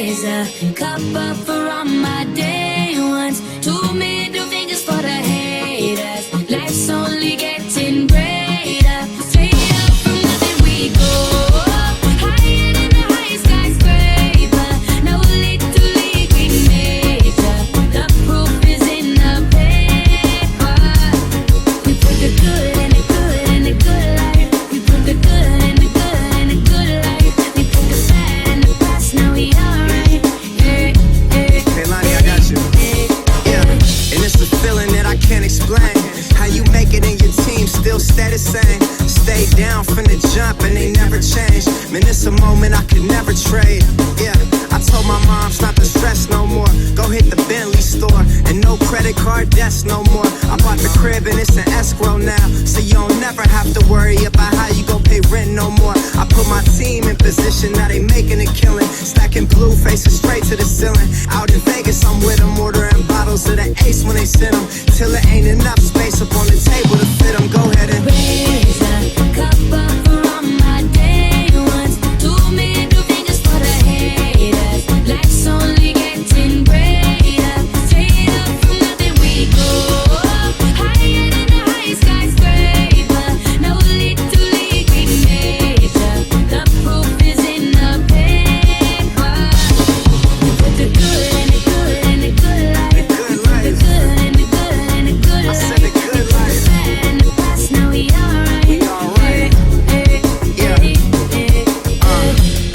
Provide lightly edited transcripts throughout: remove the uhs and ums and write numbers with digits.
Raise a cup up for all my day ones. 2 middle fingers for the haters. Life's only getting greater. Straight up from nothing we go. Higher than the highest skyscraper. No little league we major. The proof is in the paper. We put the good in the good in the good life. We put the good in the good in the good life. We put the bad in the past, now we alright. Hey Lonnie, I got you. Yeah, and it's the feeling that I can't explain. How you make it and your team still stay the same. Stay down from the jump and they never change. Man, it's a moment I could never trade. Yeah, I told my moms not to stress no more. Go hit the Bentley store and no credit card debts no more. I bought the crib and it's an escrow now, so you don't never have to worry about how you gon' pay rent no more. I put my team in position, now they making a killing. Stacking blue faces straight to the ceiling. Out in Vegas, I'm with them, ordering bottles of the Ace when they send them. Till there ain't enough space up on the table to fit them. Go ahead and Raise a cup up for all my day ones. 2 middle fingers for the haters. Life's only getting greater. Straight up from nothing we go. Higher than the highest skyscraper. No little league we major. The proof is in the paper. We put the good in the good in the good life. We put the good in the good in the good life. I said the good life. Bad in the past, now we alright. We alright. Yeah.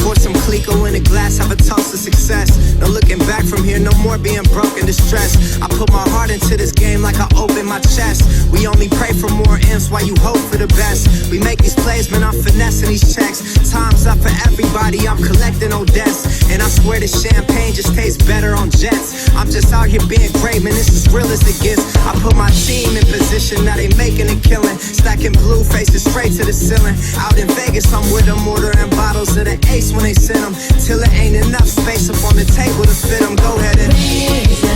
Pour some Clico in a glass, have a toast to success. No looking back from here, no more being broke and distressed. I put my heart into this game like I open my chest. We only pray for more M's while you hope for the best. We make these plays, man, I'm finessing these checks. Time's up for everybody, I'm collecting old debts. And I swear this champagne just tastes better on jets. I'm just out here being great, man, this is real as it gets. I put my team in position, now they making a killing. Stacking blue faces straight to the ceiling. Out in Vegas, I'm with them, ordering bottles of the Ace when they send them. Till there ain't enough space up on the table to fit them. Go ahead and Raise a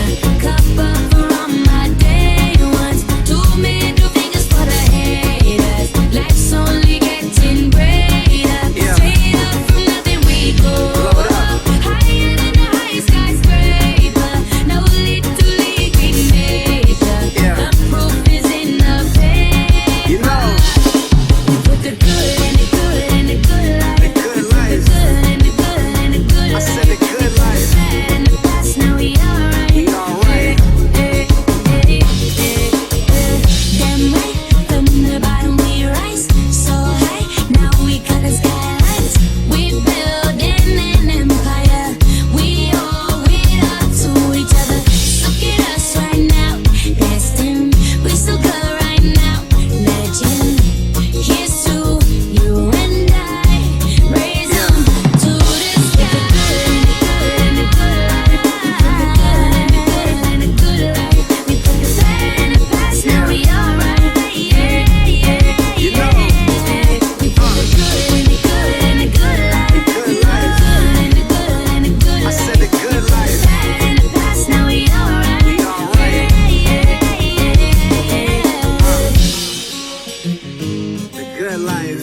cup up for all my day ones. 2 middle fingers for the haters. Life's only getting greater. Yeah. Straight up from nothing we go. Blow it up. Higher than the highest skyscraper. No little league we major. Yeah. The proof is in the paper. You know. We put the good in the good in the good life. The good life. The good in the good in the good I life. said the good life. Bad in the past, now we alright. We alright. Damn right, from the bottom we rise so high. Now we color skylines. We building an empire. We owe it all to each other. Look at us right now, destined. We so good right now, legend. Here's to you and I. Raise 'em to the sky. In the good life, in the good life. We put the bad in the past, now we alright. You know. We put the good in the good in the good life. Good life. In the good in the good I life. said the good life. Bad in the past, now we alright. We alright. The good life.